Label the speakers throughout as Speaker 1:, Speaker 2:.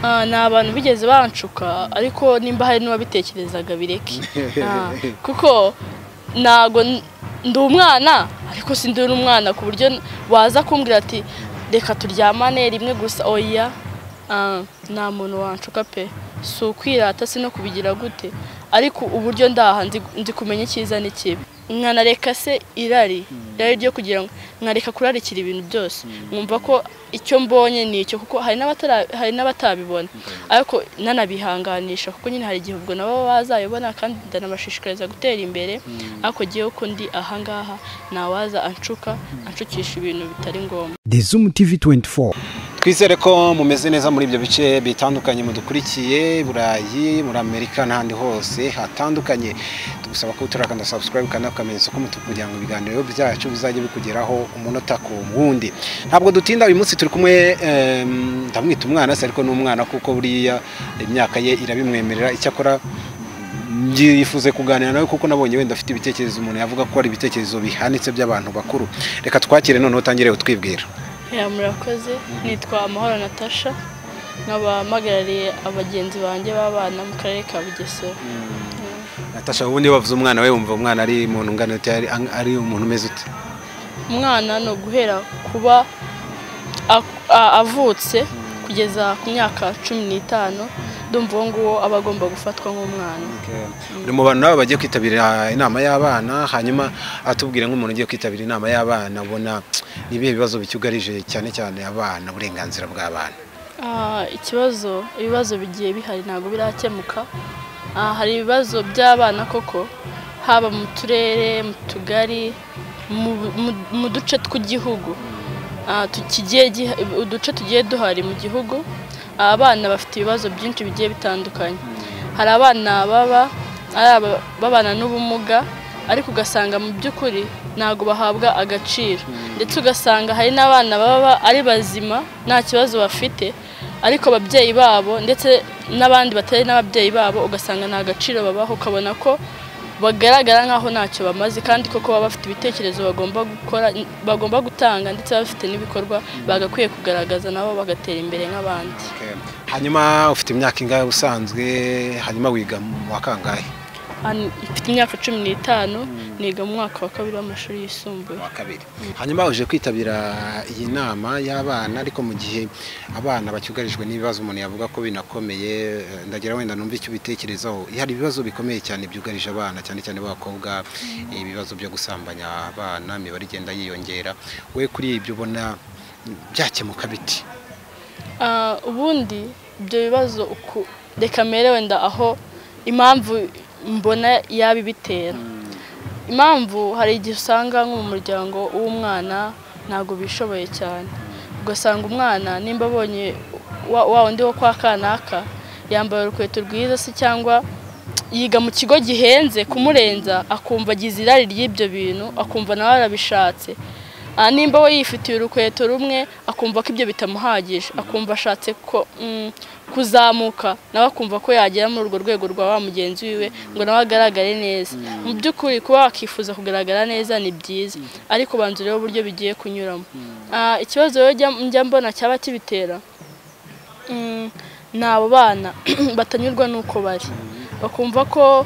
Speaker 1: ni abantu bigeze banshuka ariko nimba hari n'uwabitekerezaga bireke kuko nago ndi umwana ariko sindi umwana ku buryo waza kumbwira ati reka turyamane rimwe gusa oya nta muntu wanshuka pe si ukwirata si no kubigira gute ariko uburyo ndaha ndi kumenya icyiza n'ikibi nkanareka se irari ryo kugira ngo nkareka kurarikira ibintu byose mwumva ko icyo mbonye ni icyo kuko hari n'abatabibona ariko nanabihanganisha kuko nyine hari igihe ubwo nabo bazayibona kandi ndanabashishikariza gutera imbere ariko giye uko ndi ahangaha nawaza anshukisha ibintu bitari ngombwa.
Speaker 2: The Zoom TV 24
Speaker 3: twizere ko mumeze neza muri ibyo bice bitandukanye mudukurikiye Burayi muri Amerika n'ahandi hose hatandukanye tugusaba ko turakanda subscribe kandi ukamenyesha ko kugira ngo ibiganiro byacu bizajye bikugeraho umunota ku wundi. Ntabwo dutinda uyu munsi turi kumwe ndamwita umwana se ariko n'umwana kuko buriya imyaka ye irabimwemerera icyakora yifuze kuganira nawe kuko nabonye wenda afite ibitekerezo umuntu yavuga ko ari ibitekerezo bihanitse by'abantu bakuru. Reka twakire none utangire utwibwira.
Speaker 1: Murakoze nitwa Amahoro Natasha nk'abamagarariye abagenzi banjye babana mu karere ka Bugesera.
Speaker 3: Natasha ubundi wavuze umwana we wumva umwana ari umuntu ungana ari umuntu umeze ute?
Speaker 1: Umwana no guhera kuba avutse kugeza ku myaka 15 ndumva ngo aba agomba gufatwa nk'umwana.
Speaker 3: Ni mu bantu nabo bagiye kwitabira inama y'abana hanyuma atubwire nk'umuntu ugiye kwitabira inama y'abana ubona nibihe bibazo bicyugarije cyane cyane abana uburenganzira bw'abana.
Speaker 1: Ibibazo bigiye bihari ntago birakemuka. Hari ibibazo by'abana koko haba mu turere mu tugari mu duce tw'igihugu uduce tugiye duhari mu gihugu abana bafite ibibazo byinshi bigiye bitandukanye. Hari abana babana n'ubumuga ariko ugasanga mu by'ukuri ntago bahabwa agaciro ndetse ugasanga hari n'abana baba ari bazima nta kibazo bafite ariko ababyeyi babo ndetse n'abandi batari n'ababyeyi babo ugasanga nta gaciro babaho ukabona ko bagaragara nkaho ntacyo bamaze kandi koko baba bafite ibitekerezo bagomba gutanga ndetse bafite n'ibikorwa bagakwiye kugaragaza nabo bagatera imbere nk'abandi.
Speaker 3: Hanyuma ufite imyaka ingahe usanzwe hanyuma wiga mu wakangahe?
Speaker 1: Mfite imyaka 15 niga mu mwaka wa 2 w'amashuri yisumbuye.
Speaker 3: Hanyuma uje kwitabira iyi nama y'abana ariko mu gihe abana bacyugarijwe n'ibibazo umuntu yavuga ko binakomeye ndagira wenda numva icyo bitekerezaho. Hari ibibazo bikomeye cyane byugarije abana cyane cyane b'abakobwa ibibazo byo gusambanya abana imibare igenda yiyongera. We kuri ibyo ubona byakemuka biti?
Speaker 1: Ubundi ibyo bibazo reka mere wenda aho impamvu mbona yabibitera. Impamvu hari igihe usanga nko mu muryango w'umwana ntago bishoboye cyane ugasanga umwana nimba abonye wa undi wo kwa kanaka yambaye urukweto rwiza se cyangwa yiga mu kigo gihenze kumurenza akumva agize irari ry'ibyo bintu akumva nawe arabishatse. Nimba we yifitiye urukweto rumwe akumva ko ibyo bitamuhagije akumva ashatse ko kuzamuka nawe akumva ko yagera muri urwo rwego rwa wa mugenzi wiwe ngo nawe agaragare neza. Mu by'ukuri kuba wakifuza kugaragara neza ni byiza ariko banze rero uburyo bigiye kunyuramo. Ikibazo njya mbona cyaba kibitera nabo bana batanyurwa nuko bari bakumva ko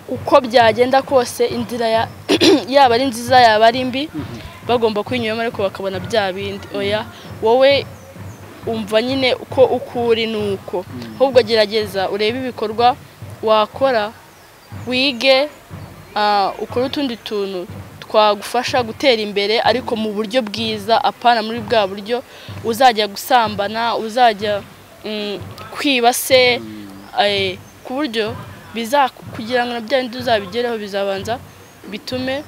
Speaker 1: uko byagenda kose inzira yaba ari nziza yaba ari mbi bagomba kwinyuramo ariko bakabona bya bindi. Oya wowe umva nyine uko ukuri nuko ahubwo gerageza urebe ibikorwa wakora wige ukora utundi tuntu twagufasha gutera imbere ariko mu buryo bwiza apana muri bwa buryo uzajya gusambana uzajya kwiba se ku buryo kugira ngo nabyo uzabigereho bizabanza bitume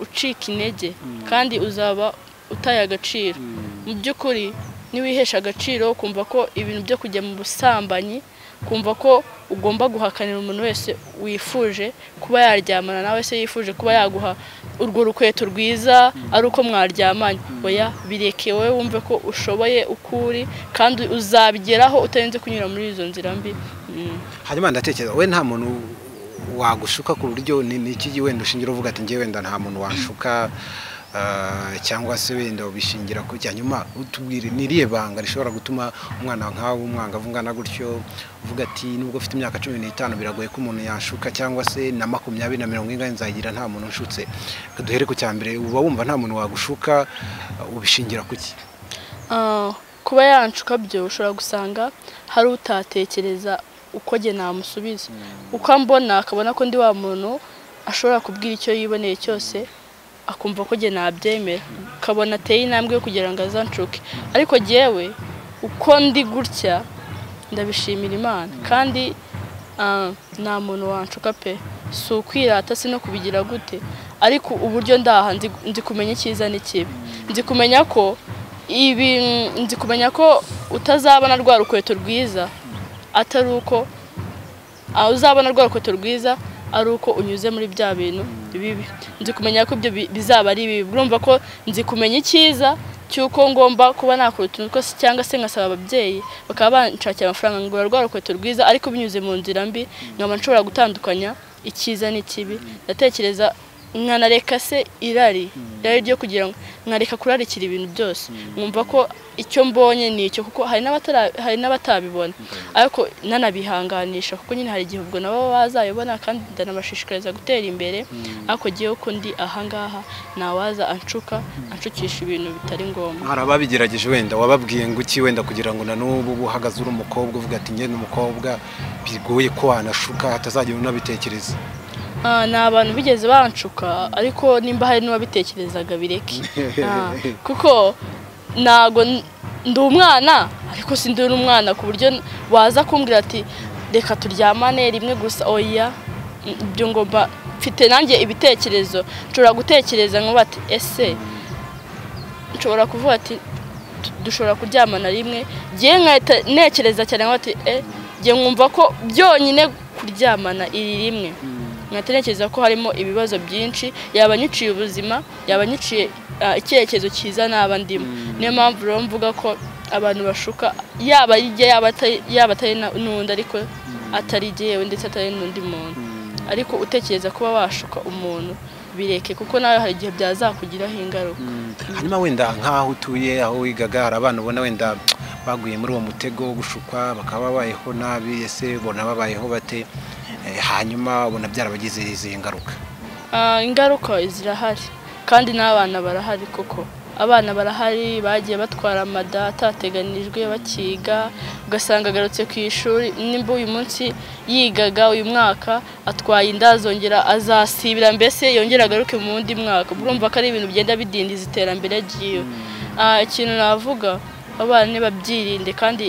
Speaker 1: ucika intege kandi uzaba utaye agaciro. Mu by'ukuri niwihesha agaciro kumva ko ibintu byo kujya mu busambanyi kumva ko ugomba guhakanira umuntu wese wifuje kuba yaryamana nawe se yifuje kuba yaguha urwo rukweto rwiza ari uko mwaryamanye. Oya bireke wowe wumve ko ushoboye ukuri kandi uzabigeraho utarenze kunyura muri izo nzira mbi.
Speaker 3: Hanyuma ndatekereza we nta muntu wagushuka ku buryo n'iki wenda ushingira uvuga ati ngiye wenda nta muntu wanshuka cyangwa se wenda ubishingira ku cyanyuma utubwire niriye banga rishobora gutuma umwana nkawe umwangavu ungana gutyo uvuga ati nubwo ufite imyaka 15 biragoye ko umuntu yashuka cyangwa se na 20 na 40 nzagira nta muntu nshutse duhere ku cyambere uba wumva nta muntu wagushuka ubishingira kuki
Speaker 1: kuba yanshuka byo ushobora gusanga hari utatekereza uko je namusubiza uko mbona akabona ko ndi wa muntu ashobora kubwira icyo yiboneye cyose akumva ko je nabyemera kabona ateye intambwe yo kugira ngo azanshuke ariko jewe uko ndi gutya ndabishimira Imana kandi nta muntu wanshuka pe si ukwirata si no kubigira gute ariko uburyo ndaha ndi kumenya icyiza n'ikibi ndi kumenya ko nzi kumenya ko utazabona rwa rukweto rwiza atari uko uzabona rwa rukweto rwiza ari uko unyuze muri bya bintu bibi nzi kumenya ko ibyo bizaba ari bibi urumva ko nzi kumenya icyiza cyuko ngomba kuba nakora utuntu twose cyangwa se ngasaba ababyeyi bakaba banshakira amafaranga ngura rwa rukweto rwiza ariko binyuze mu nzira mbi nkaba nshobora gutandukanya icyiza n'ikibi ndatekereza nkanareka se irari ryo kugira ngo nkareka kurarikira ibintu byose mwumva ko icyo mbonye ni icyo kuko hari n'abatabibona ariko nanabihanganisha kuko nyine hari igihe ubwo nabo bazayobona kandi ndanabashishikariza gutera imbere ariko giye ko ndi ahangaha nawaza anshukisha ibintu bitari ngombwa
Speaker 3: hari ababigerageje wenda wababwiye ngo iki wenda kugira ngo na n'ubu buhagaze uri umukobwa uvuga ati njye n'umukobwa bigoye ko wanashuka hatazagira unabitekereza
Speaker 1: ni abantu bigeze banshuka ariko nimba hari n'uwabitekerezaga bireke kuko ntago ndi umwana ariko si ndi umwana ku buryo waza kumbwira ati reka turyamane rimwe gusa oya ibyo ngomba mfite nanjye ibitekerezo nshobora gutekereza ngo bati ese nshobora kuvuga ati dushobora kuryamana rimwe ngiye nkahita nekereza cyane ngo bati ngiye nkumva ko byonyine kuryamana iri rimwe nkatekereza ko harimo ibibazo byinshi yaba nyiciye ubuzima yaba nyiciye icyerekezo cyiza naba ndimo niyo mpamvu rero mvuga ko abantu bashuka yaba atari n'undi ariko atari jewe ndetse atari n'undi muntu ariko utekereza kuba washuka umuntu bireke kuko nawe hari igihe byazakugiraho ingaruka
Speaker 3: hanyuma wenda nk'aho utuye aho wigaga hari abana ubona wenda baguye muri uwo mutego wo gushukwa bakaba babayeho nabi ese bona babayeho bate hanyuma ubona byarabagize izihe ngaruka
Speaker 1: ingaruka zirahari kandi n'abana barahari koko abana barahari bagiye batwara amada atateganijwe bakiga ugasanga agarutse ku ishuri nimba uyu munsi yigaga uyu mwaka atwaye inda azongera azasibira mbese yongera agaruke mu wundi mwaka urumva ko ari ibintu bigenda bidindiza iterambere ry'iyo ikintu navuga abana nibabyirinde kandi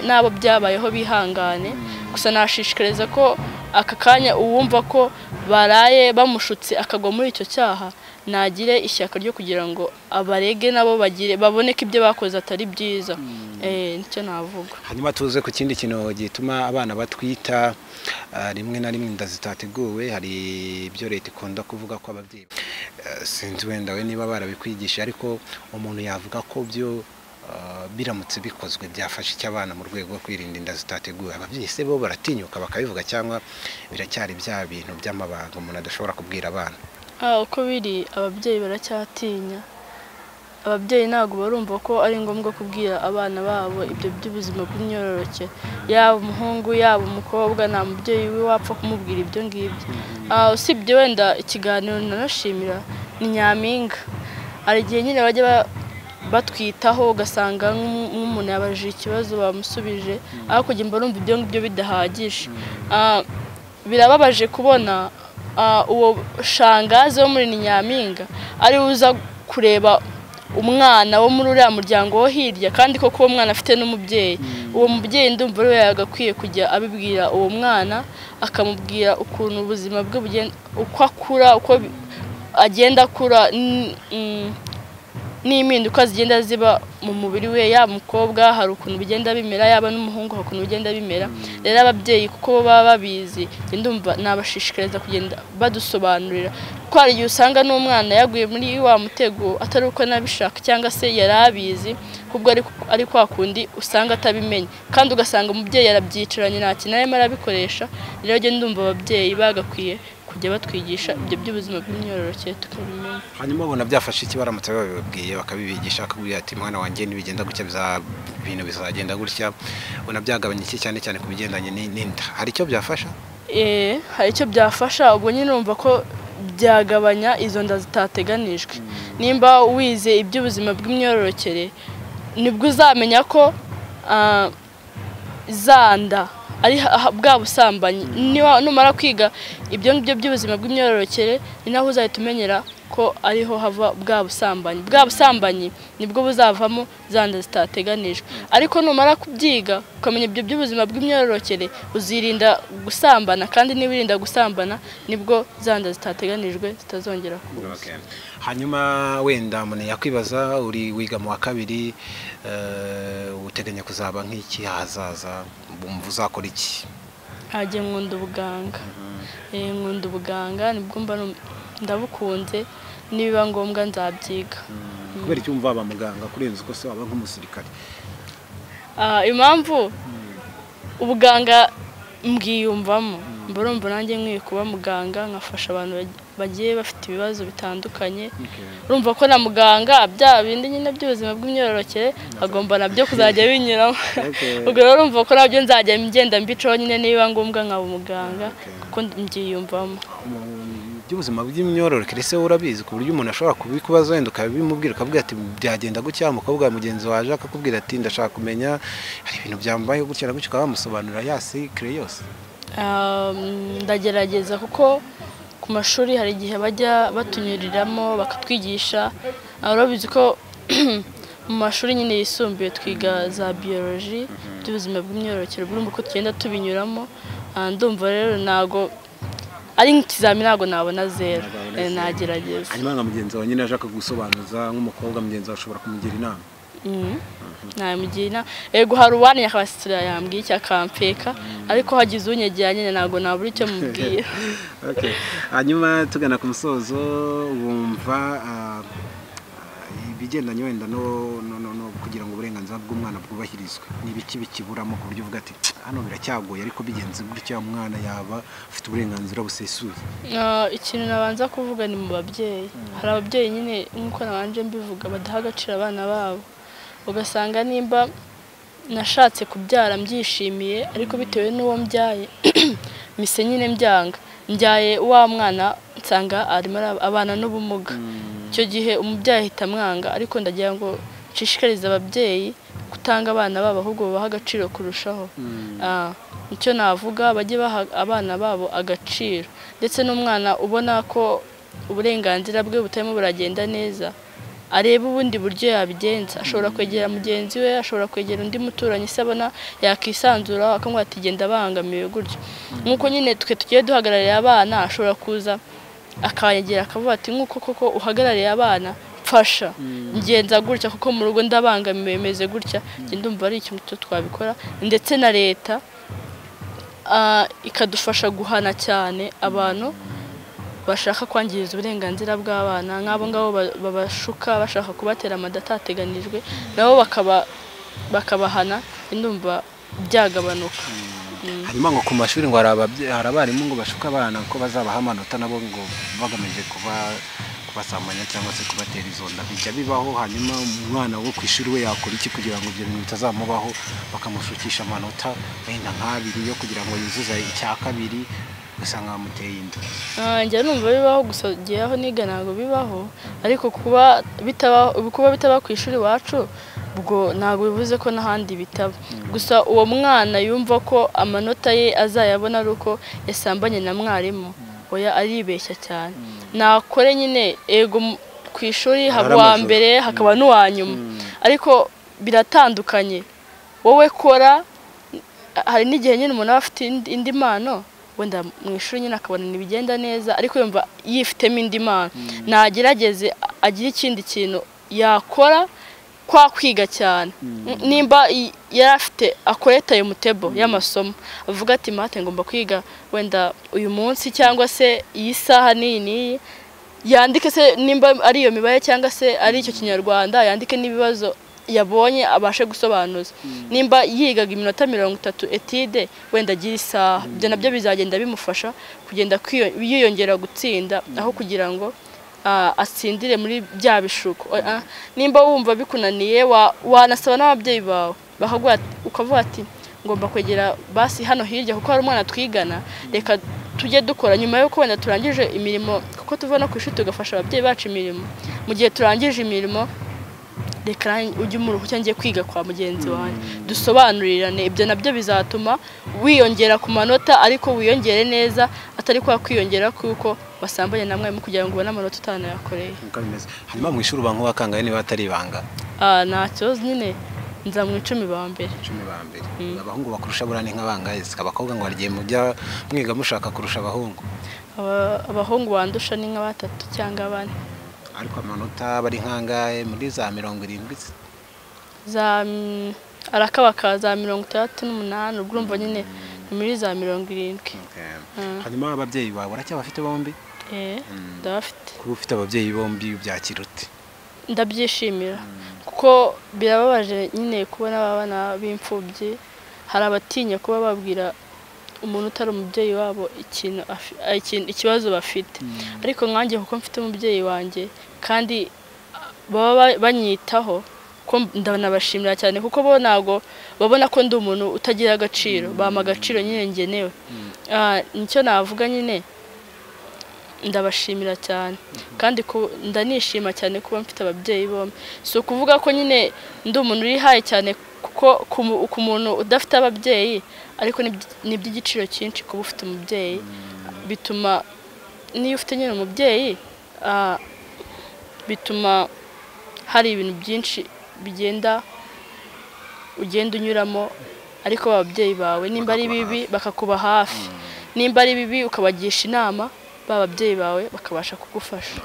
Speaker 1: nabo byabayeho bihangane gusa nashishikariza ko aka kanya uwumva ko baraye bamushutse akagwa muri icyo cyaha nagire ishyaka ryo kugira ngo abarege nabo babone ko ibyo bakoze atari byiza nicyo navuga
Speaker 3: hanyuma tuze ku kindi kintu gituma abana batwita rimwe na rimwe inda zitateguwe hari ibyo leta ikunda kuvuga ko ababyeyi sinzi wenda we niba barabikwigisha ariko umuntu yavuga ko byo biramutse bikozwe byafasha icy'abana mu rwego rwo kwirinda inda zitateguwe ababyeyi se bo baratinyuka bakabivuga cyangwa biracyari bya bintu by'amabanga umuntu adashobora kubwira abana
Speaker 1: uko biri ababyeyi baracyatinya ababyeyi ntabwo barumva ko ari ngombwa kubwira abana babo ibyo by'ubuzima bw'imyororokere yaba umuhungu yaba umukobwa nta mubyeyi we wapfa kumubwira ibyo ngibyo usibye wenda ikiganiro nanashimira ni Nyampinga hari igihe nyine bajya batwitaho ugasanga nk'umuntu yabajije ikibazo bamusubije ariko njye mba numva ibyo ngibyo bidahagije birababaje kubona uwo shangazi wo muri Nyampinga ari uza kureba umwana wo muri uriya muryango wo hirya kandi koko uwo mwana afite n'umubyeyi uwo mubyeyi ndumva rero yagakwiye kujya abibwira uwo mwana akamubwira ukuntu ubuzima bwe bugenda uko akura uko agenda akura n'impinduka zigenda ziba mu mubiri we yaba umukobwa hari ukuntu bigenda bimera yaba n'umuhungu hari ukuntu bigenda bimera rero ababyeyi kuko baba babizi ndumva nabashishikariza kugenda badusobanurira ko hari igihe usanga n'umwana yaguye muri wa mutego atari uko nabishaka cyangwa se yari abizi kubwo ari kwa kundi usanga atabimenye kandi ugasanga umubyeyi yarabyicaranye nta kintu arimo arabikoresha rero njye ndumva ababyeyi bagakwiye kujya batwigisha ibyo by'ubuzima bw'imyororokere tukabimenya.
Speaker 3: hanyuma ubona byafasha iki baramutse babibabwiye bakabibigisha akabwira ati mwana wanjye nibigenda gutya ibintu bizagenda gutya, ubona byagabanya iki cyane cyane ku bigendanye n'inda, hari icyo byafasha?
Speaker 1: Hari icyo byafasha, ubwo nyine urumva ko byagabanya izo nda zitateganijwe. Nimba wize iby'ubuzima bw'imyororokere nibwo uzamenya ko zanda ari bwa busambanyi. Numara kwiga ibyo ngibyo by'ubuzima bw'imyororokere ni naho uzahita umenyera ko ariho hava bwa busambanyi nibwo buzavamo zanda zitateganijwe. Ariko numara kubyiga ukamenya ibyo by'ubuzima bw'imyororokere uzirinda gusambana, kandi niwirinda gusambana nibwo zanda zitateganijwe zitazongera kuza.
Speaker 3: Hanyuma wenda umuntu yakwibaza, uri wiga mu wa kabiri, uteganya kuzaba nk'iki hazaza, bumva uzakora iki?
Speaker 1: Hagiye nkunda ubuganga, nibwo mba ndabukunze, nibiba ngombwa nzabyiga.
Speaker 3: Kubera icyo umva aba muganga kurenza uko se waba nk'umusirikare?
Speaker 1: Impamvu ubuganga mbwiyumvamo, mburumva nanjye nkwiye kuba muganga nkafasha abantu bagiye bafite ibibazo bitandukanye. Urumva ko na muganga bya bindi nyine by'ubuzima bw'imyororokere agomba nabyo kuzajya binyuramo. Ubwo rero urumva ko nabyo nzajya ngenda mbicaho nyine niba ngombwa nkaba umuganga, kuko mbyiyumvamo.
Speaker 3: By'ubuzima bw'imyororokere se urabizi ku buryo umuntu ashobora kubikubaza wenda ukabimubwira ukavuga ati byagenda gutya, umukobwa mugenzi waje akakubwira ati ndashaka kumenya hari ibintu byambaye gutya na gutya, ukaba wamusobanurira ya secret yose?
Speaker 1: Ndagerageza, kuko ku mashuri hari igihe bajya batunyuriramo bakatwigisha. Urabizi ko mu mashuri nyine yisumbuye twiga za biology by'ubuzima bw'imyororokere, urumva ko tugenda tubinyuramo. Ndumva rero nago ari nk'ikizamini ntabwo nabona 0, nagerageza.
Speaker 3: Hanyuma nka mugenzi wawe nyine ashaka gusobanuza nk'umukobwa, mugenzi wawe ashobora kumugira inama?
Speaker 1: Namugira ego, hari uwani yakabasitira yambwiye cyakampeka, ariko hagize unyegera nyine ntabwo nabura icyo mubwira.
Speaker 3: Hanyuma tugana ku musozo, wumva ibigendanye wenda no kugira ngo uburenganzira bw'umwana bwubahirizwe n'ibiki bikiburamo ku buryo uvuga ati hano biracyagoye, ariko bigenze gutya umwana yaba afite uburenganzira busesuye?
Speaker 1: Ikintu nabanza kuvuga ni mu babyeyi. Hari ababyeyi nyine nk'uko nabanje mbivuga badaha agaciro abana babo, ugasanga nimba nashatse kubyara mbyishimiye, ariko bitewe n'uwo mbyaye mise nyine mbyaye wa mwana nsanga arimo abana n'ubumuga. Icyo gihe umubyeyi ahita amwanga. Ariko ndagira ngo nshishikarize ababyeyi gutanga abana babo, ahubwo babaha agaciro kurushaho. Icyo navuga, bajye baha abana babo agaciro, ndetse n'umwana ubona ko uburenganzira bwe butarimo buragenda neza, areba ubundi buryo yabigenza. Ashobora kwegera mugenzi we, ashobora kwegera undi muturanyi se abona yakisanzura, akamubwira ati genda bangamiwe gutyo. Nk'uko nyine twe tugiye duhagarariye abana, ashobora kuza akayegera akavuga ati nk'uko koko uhagarariye abana mfasha ngenza gutya, kuko mu rugo ndabangamiwe meze gutya. Ndumva ari ikintu twabikora, ndetse na leta ikadufasha guhana cyane abantu bashaka kwangiriza uburenganzira bw'abana, nk'abo ngabo babashuka bashaka kubatera amada atateganijwe, nabo bakabahana. Ndumva byagabanuka.
Speaker 3: Hanyuma ngo ku mashuri ngo hari abarimu ngo bashuka abana ko bazabaha amanota nabo ngo bagamije kubasamanya cyangwa se kubatera izo nda, bijya bibaho? Hanyuma umwana wo ku ishuri we yakora iki kugira ngo ibyo bintu bitazamubaho, bakamushukisha amanota wenda nk'abiri yo kugira ngo yuzuze icya kabiri, ugasanga bamuteye inda?
Speaker 1: Njya numva bibaho, gusa igihe aho niga ntabwo bibaho, ariko kuba bitaba ku ishuri iwacu ubwo ntabwo bivuze ko n'ahandi bitaba. Gusa uwo mwana yumva ko amanota ye azayabona ari uko yasambanye na mwarimu, oya aribeshya cyane. Nakore nyine ego ku ishuri haba uwa mbere hakaba n'uwa nyuma, ariko biratandukanye. Wowe kora, hari n'igihe nyine umuntu aba afite indi mpano, wenda mu ishuri nyine akabona ntibigenda neza, ariko yumva yifitemo indi mpano, nagerageze agire ikindi kintu yakora kwa kwiga cyane. Nimba yari afite akoretaye mutebo y'amasomo, avuga ati mate ngomba kwiga wenda uyu munsi cyangwa se iyi saha n'iyi, yandike se nimba ari iyo mibare cyangwa se ari icyo kinyarwanda, yandike n'ibibazo yabonye abashe gusobanuza nimba yigaga iminota 30 etide wenda agira isaha byo nabyo bizagenda bimufasha kugenda yiyongera gutsinda aho kugira ngo atsindire muri bya bishuko nimba wumva bikunaniye wanasaba n'ababyeyi bawe bakaguha ukavuga ati ngomba kwegera basi hano hirya kuko hari umwana twigana reka tujye dukora nyuma yuko wenda turangije imirimo kuko tuva no kwishuri tugafasha ababyeyi bacu imirimo mu gihe turangije imirimo reka ujye mu ruhu cyangwa kwiga kwa mugenzi wanjye dusobanurirane ibyo nabyo bizatuma wiyongera ku manota ariko wiyongere neza atari kwa kwiyongera kuko basambanye na mwarimu kugira ngo ubone amanota utanayakoreye
Speaker 3: hanyuma mu ishuri ubantu bakangaye niba atari ibanga
Speaker 1: nta kibazo nyine nza mu 10 ba mbere
Speaker 3: abahungu bakurusha burane nk'abangaye abakobwa ngo bagiye mujya mwiga mushaka kurusha
Speaker 1: abahungu bandusha ni nka 3 cyangwa 4
Speaker 3: ariko amanota bari nkangaye muri za 70
Speaker 1: za arakabaka za 68 ubwo urumva nyine muri za 70
Speaker 3: hanyuma ababyeyi bawe baracyabafite bombi
Speaker 1: ndabafite
Speaker 3: kuba ufite ababyeyi bombi byakirute
Speaker 1: ndabyishimira kuko birababaje nyine kubona abana b'imfubyi hari abatinya kuba babwira umuntu utari umubyeyi wabo ikibazo bafite ariko nkanjye kuko mfite umubyeyi wanjye kandi baba banyitaho ko ndanabashimira cyane kuko bo nago babona ko ndi umuntu utagira agaciro bama agaciro nyine ngenewe nicyo navuga nyine ndabashimira cyane kandi ndanishima cyane kuba mfite ababyeyi bombi so kuvuga ko nyine ndi umuntu uri haye cyane kuko ku muntu udafite ababyeyi ariko ni by'igiciro cyinshi kuba ufite umubyeyi bituma niyo ufite nyine umubyeyi bituma hari ibintu byinshi ugenda unyuramo ariko ababyeyi bawe nimba ari bibi bakakuba hafi nimba ari bibi ukabagisha inama bababyeyi bawe bakabasha kugufasha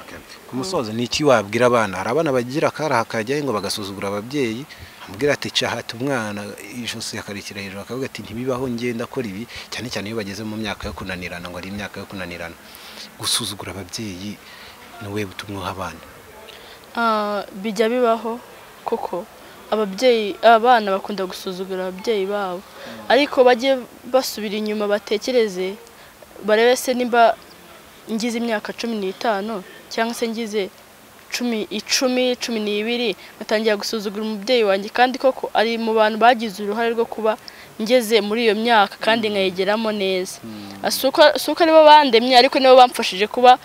Speaker 3: ku musozo ni iki wabwira abana hari abana bagira akara hakajya ngo bagasuzugura ababyeyi amubwira ati cahata umwana ijosi yakarikira hejuru akavuga ati ntibibaho ngenda akora ibi cyane cyane iyo bageze mu myaka yo kunanirana ngo ari imyaka yo kunanirana gusuzugura ababyeyi nawe butumwa abana
Speaker 1: bijya bibaho koko abana bakunda gusuzugura ababyeyi babo ariko bajye basubira inyuma batekereze barebe se nimba ngize imyaka 15 cyangwa se ngize 12 batangiye gusuzugura umubyeyi wanjye kandi koko ari mu bantu bagize uruhare rwo kuba ngeze muri iyo myaka kandi nkayegeramo neza asuka aribo bandemye ariko nibo bamfashije kuba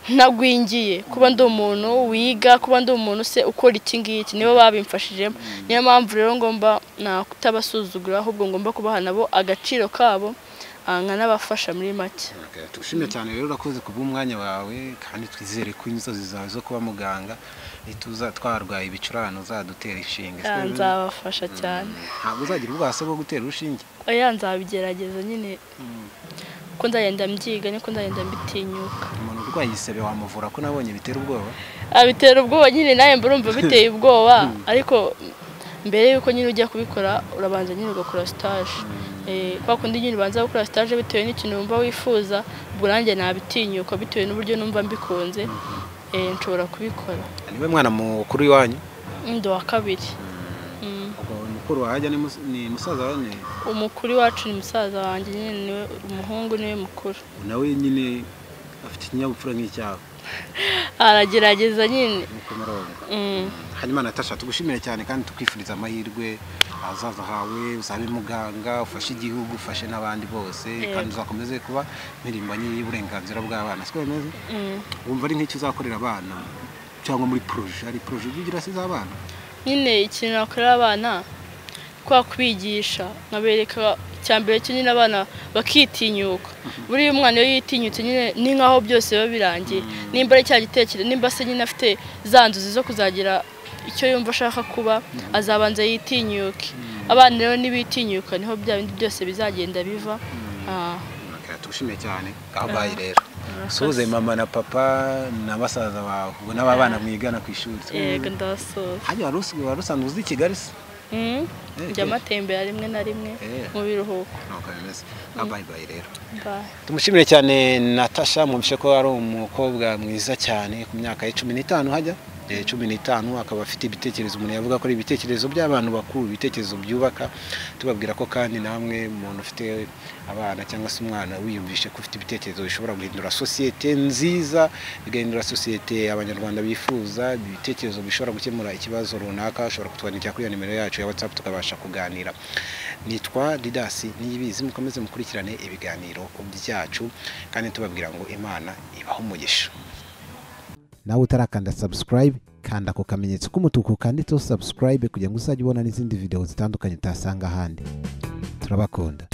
Speaker 1: ntagwingiye kuba ndi umuntu wiga kuba ndi umuntu se ukora iki ngiki nibo babimfashijemo niyo mpamvu rero ngomba kutabasuzugura ahubwo ngomba kubaha nabo agaciro kabo nkanabafasha muri make
Speaker 3: tushimye cyane rero urakoze kubw'umwanya wawe kandi twizere ko inzozi zawe zo kuba muganga ituza twarwaye ibicurano zadutera ishinge
Speaker 1: nzabafasha cyane
Speaker 3: ntabwo uzagira ubwase bwo gutera urushinge
Speaker 1: oya nzabigerageza nyine ko ndagenda mbyiga niko ndagenda mbitinyuka
Speaker 3: umuntu urwaye isebe wamuvura ko nabonye bitera ubwoba
Speaker 1: bitera ubwoba nyine naye mburumva biteye ubwoba ariko mbere yuko nyine ujya kubikora urabanza nyine ugakora stage kwa kundi nyine ubanza gukora stage bitewe n'ikintu wumva wifuza ubwo nanjye nabitinyuka bitewe n'uburyo numva mbikunze nshobora kubikora
Speaker 3: niwe mwana mukuru iwanyu
Speaker 1: ndi wa kabiri
Speaker 3: umukuru wajya ni musaza wanyu
Speaker 1: umukuru wacu ni musaza wanjye nyine niwe umuhungu niwe mukuru
Speaker 3: nawe nyine afite ikinyabupfura nk'icyawe
Speaker 1: aragerageza nyine
Speaker 3: hanyuma Natasha tugushimire cyane kandi tukwifuriza amahirwe azaza hawe uzabe muganga ufashe igihugu ufashe n'abandi bose kandi uzakomeze kuba mpirimbanyi y'uburenganzira bw'abana siko bimeze wumva ari nk'icyo uzakorera abana cyangwa muri projet ari projet ugira se z'abana
Speaker 1: nyine ikintu nakorera abana kwa kubigisha nkabereka cyambere cyo nyine abana bakitinyuka buri umwana iyo yitinyutse nyine ni nkaho byose biba birangiye nimba ari cya gitekerezo nimba se nyine afite zanduzi zo kuzagira icyo yumva ashaka kuba azabanza yitinyuke abana rero nibitinyuka niho bya bindi byose bizagenda biva
Speaker 3: tugushimiye cyane gahabaye rero suze mama na papa na basaza bawe ubwo n'abana mwigana ku ishuri
Speaker 1: yego ndasoza
Speaker 3: hajya warusanzwe uzi Kigali se
Speaker 1: njya matembera rimwe na rimwe mu biruhuko
Speaker 3: bye rero tumushimire cyane Natasha mwumvishe ko ari umukobwa mwiza cyane ku myaka ya 15 hajya 15 akaba afite ibitekerezo umuntu yavuga ko ari ibitekerezo by'abantu bakuru, ibitekerezo byubaka. Tubabwira ko kandi namwe umuntu ufite abana cyangwa se umwana wiyumvishe ko ufite ibitekerezo bishobora guhindura sosiyete nziza, bigahindura sosiyete abanyarwanda bifuza, ibitekerezo bishobora gukemura ikibazo runaka, ashobora kutwandikira kuri nimero yacu ya WhatsApp tukabasha kuganira. Nitwa Didas Niyibizi, mukomeze mukurikirane ibiganiro byacu kandi tubabwira ngo Imana ibaho umugisha. Nawe utarakanda subscribe, kanda ko kamenyetso k'umutuku kanditseho subscribe kugira ngo uzajye ubona n'izindi video zitandukanye utasanga ahandi. Turabakunda.